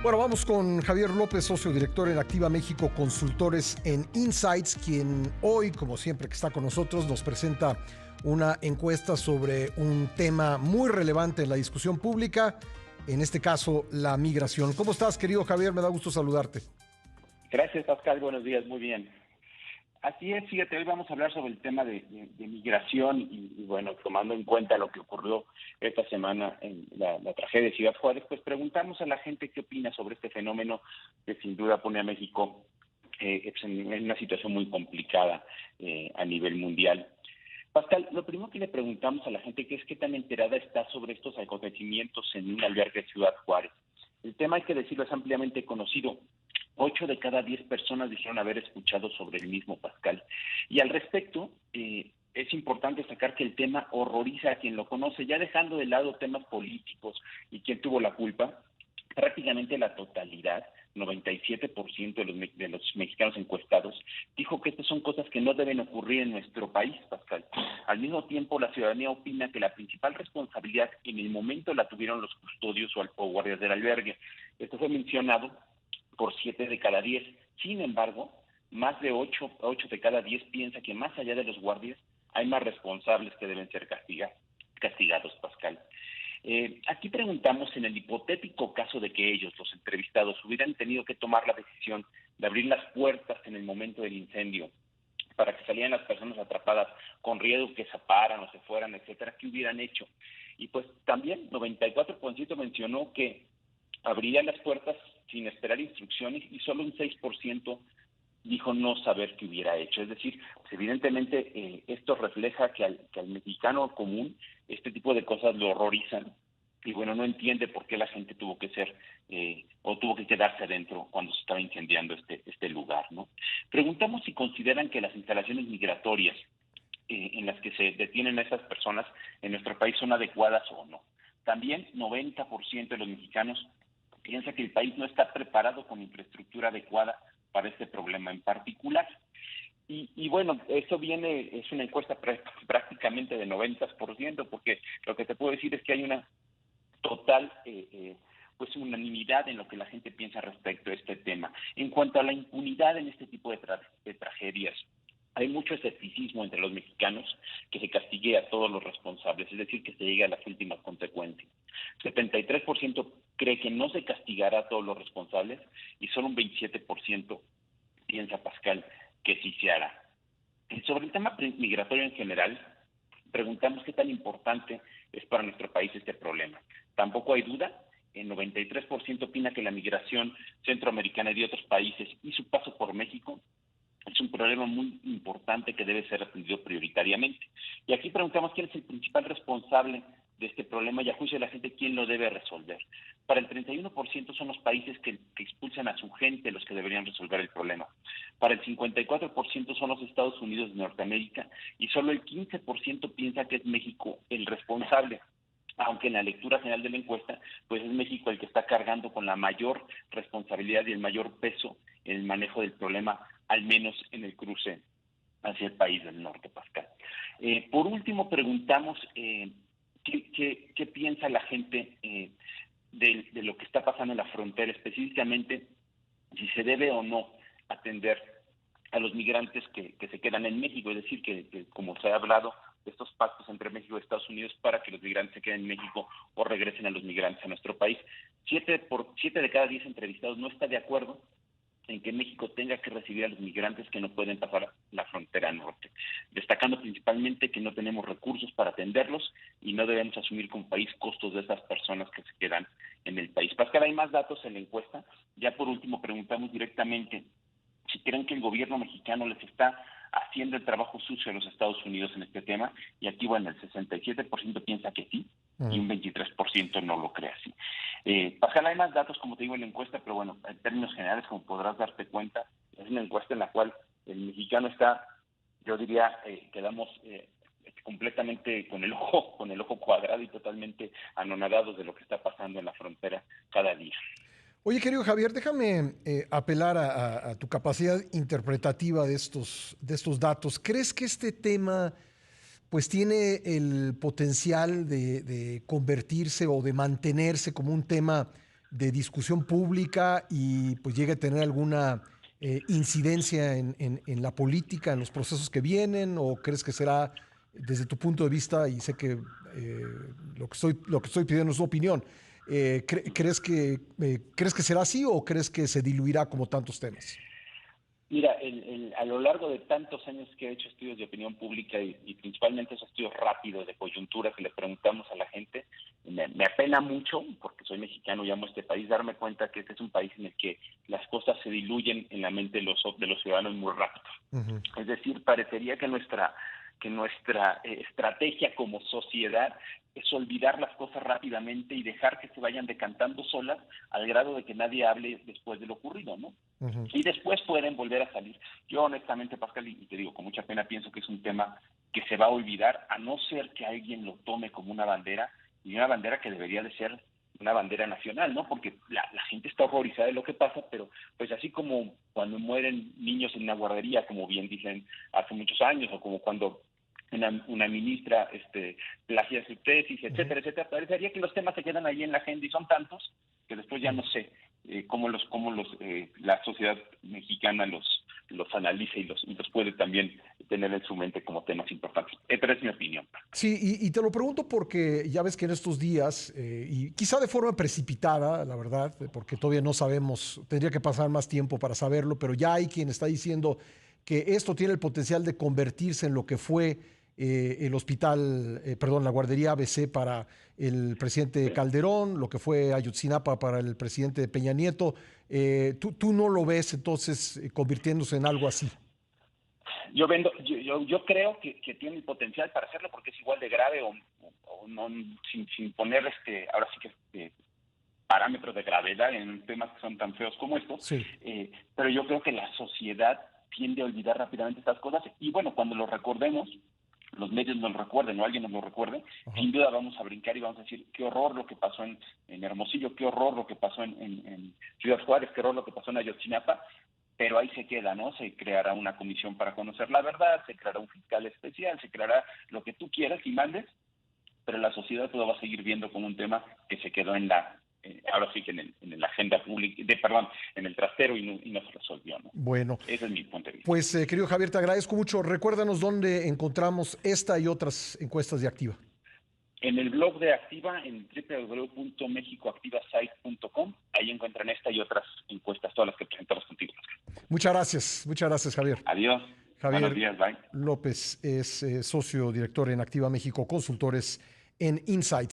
Bueno, vamos con Javier López, socio director en Activa México Consultores en Insights, quien hoy, como siempre que está con nosotros, nos presenta una encuesta sobre un tema muy relevante en la discusión pública, en este caso la migración. ¿Cómo estás, querido Javier? Me da gusto saludarte. Gracias, Pascal. Buenos días. Muy bien. Así es, fíjate, hoy vamos a hablar sobre el tema de migración y, bueno, tomando en cuenta lo que ocurrió esta semana en la tragedia de Ciudad Juárez, pues preguntamos a la gente qué opina sobre este fenómeno que sin duda pone a México en una situación muy complicada a nivel mundial. Pascal, lo primero que le preguntamos a la gente que es qué tan enterada está sobre estos acontecimientos en un albergue de Ciudad Juárez. El tema, hay que decirlo, es ampliamente conocido. 8 de cada 10 personas dijeron haber escuchado sobre el mismo, Pascal. Y al respecto, es importante destacar que el tema horroriza a quien lo conoce, ya dejando de lado temas políticos y quién tuvo la culpa. Prácticamente la totalidad, 97% de los mexicanos encuestados, dijo que estas son cosas que no deben ocurrir en nuestro país, Pascal. Al mismo tiempo, la ciudadanía opina que la principal responsabilidad en el momento la tuvieron los custodios o guardias del albergue. Esto fue mencionado por 7 de cada 10. Sin embargo, más de 8 de cada 10 piensa que más allá de los guardias hay más responsables que deben ser castigados, Pascal. Aquí preguntamos, en el hipotético caso de que ellos, los entrevistados, hubieran tenido que tomar la decisión de abrir las puertas en el momento del incendio para que salieran las personas atrapadas con riesgo que zaparan o se fueran, etcétera, ¿qué hubieran hecho? Y pues también 94% mencionó que abrirían las puertas sin esperar instrucciones y solo un 6% dijo no saber qué hubiera hecho. Es decir, pues evidentemente esto refleja que al mexicano común este tipo de cosas lo horrorizan y bueno, no entiende por qué la gente tuvo que ser o tuvo que quedarse adentro cuando se estaba incendiando este lugar, ¿no? Preguntamos si consideran que las instalaciones migratorias en las que se detienen a esas personas en nuestro país son adecuadas o no. También 90% de los mexicanos piensa que el país no está preparado con infraestructura adecuada para este problema en particular. Y bueno, eso es una encuesta prácticamente de 90%, porque lo que te puedo decir es que hay una total pues unanimidad en lo que la gente piensa respecto a este tema. En cuanto a la impunidad en este tipo de tragedias, hay mucho escepticismo entre los mexicanos que se castigue a todos los responsables, es decir, que se llegue a las últimas consecuencias. 73% cree que no se castigará a todos los responsables y solo un 27% piensa, Pascal, que sí se hará. Sobre el tema migratorio en general, preguntamos qué tan importante es para nuestro país este problema. Tampoco hay duda, el 93% opina que la migración centroamericana y de otros países y su paso por México es un problema muy importante que debe ser atendido prioritariamente. Y aquí preguntamos quién es el principal responsable de este problema y a juicio de la gente quién lo debe resolver. Para el 31% son los países que expulsan a su gente los que deberían resolver el problema. Para el 54% son los Estados Unidos de Norteamérica y solo el 15% piensa que es México el responsable. Aunque en la lectura general de la encuesta, pues es México el que está cargando con la mayor responsabilidad y el mayor peso en el manejo del problema, al menos en el cruce hacia el país del norte, Pascal. Por último, preguntamos qué piensa la gente de lo que está pasando en la frontera, específicamente si se debe o no atender a los migrantes que se quedan en México, es decir, que como se ha hablado de estos pactos entre México y Estados Unidos para que los migrantes se queden en México o regresen a los migrantes a nuestro país. 7 de cada 10 entrevistados no está de acuerdo en que México tenga que recibir a los migrantes que no pueden pasar la frontera norte, destacando principalmente que no tenemos recursos para atenderlos y no debemos asumir como país costos de esas personas que se quedan en el país. Pascal, hay más datos en la encuesta. Ya por último preguntamos directamente si creen que el gobierno mexicano les está haciendo el trabajo sucio a los Estados Unidos en este tema, y aquí, bueno, el 67% piensa que sí, y un 23% no lo cree así. Pascal, hay más datos, como te digo, en la encuesta, pero bueno, en términos generales, como podrás darte cuenta, es una encuesta en la cual el mexicano está, yo diría, quedamos completamente con el ojo cuadrado y totalmente anonadados de lo que está pasando en la frontera cada día. Oye, querido Javier, déjame apelar a tu capacidad interpretativa de estos datos. ¿Crees que este tema pues tiene el potencial de convertirse o de mantenerse como un tema de discusión pública y pues llegue a tener alguna incidencia en la política, en los procesos que vienen? ¿O crees que será, desde tu punto de vista, y sé que lo que estoy pidiendo es su opinión, crees que será así o crees que se diluirá como tantos temas? Mira, a lo largo de tantos años que he hecho estudios de opinión pública y principalmente esos estudios rápidos de coyuntura que le preguntamos a la gente, me apena mucho, porque soy mexicano y amo este país, darme cuenta que este es un país en el que las cosas se diluyen en la mente de los ciudadanos muy rápido. Uh-huh. Es decir, parecería que nuestra estrategia como sociedad es olvidar las cosas rápidamente y dejar que se vayan decantando solas al grado de que nadie hable después de lo ocurrido, ¿no? Uh-huh. Y después pueden volver a salir. Yo honestamente, Pascal, y te digo con mucha pena, pienso que es un tema que se va a olvidar, a no ser que alguien lo tome como una bandera, y una bandera que debería de ser una bandera nacional, ¿no? Porque la gente está horrorizada de lo que pasa, pero pues así como cuando mueren niños en una guardería, como bien dicen hace muchos años, o como cuando una ministra plagia su tesis, etcétera, etcétera, parecería que los temas se quedan ahí en la agenda y son tantos que después ya no sé cómo la sociedad mexicana los analiza y los puede también tener en su mente como temas importantes. Pero es mi opinión. Sí, y te lo pregunto porque ya ves que en estos días, y quizá de forma precipitada, la verdad, porque todavía no sabemos, tendría que pasar más tiempo para saberlo, pero ya hay quien está diciendo que esto tiene el potencial de convertirse en lo que fue el hospital, perdón, la guardería ABC para el presidente Calderón, lo que fue Ayotzinapa para el presidente Peña Nieto. ¿Tú no lo ves entonces convirtiéndose en algo así? Yo creo que tiene el potencial para hacerlo porque es igual de grave o no, sin poner ahora sí que parámetros de gravedad en temas que son tan feos como estos. Sí. Pero yo creo que la sociedad tiende a olvidar rápidamente estas cosas y bueno, cuando lo recordemos, los medios nos lo recuerden o alguien nos lo recuerde, Ajá. Sin duda vamos a brincar y vamos a decir qué horror lo que pasó en Hermosillo, qué horror lo que pasó en Ciudad Juárez, qué horror lo que pasó en Ayotzinapa, pero ahí se queda, ¿no? Se creará una comisión para conocer la verdad, se creará un fiscal especial, se creará lo que tú quieras y mandes, pero la sociedad todo va a seguir viendo como un tema que se quedó ahora sí que en la agenda pública, en el trastero y no se resolvió, ¿no? Bueno, Ese es mi punto de vista. pues querido Javier, te agradezco mucho. Recuérdanos dónde encontramos esta y otras encuestas de Activa. En el blog de Activa, en www.mexicoactivasite.com, ahí encuentran esta y otras encuestas, todas las que presentamos contigo. Muchas gracias, Javier. Adiós. Javier Buenos días, bye. López es socio director en Activa México Consultores en Insight.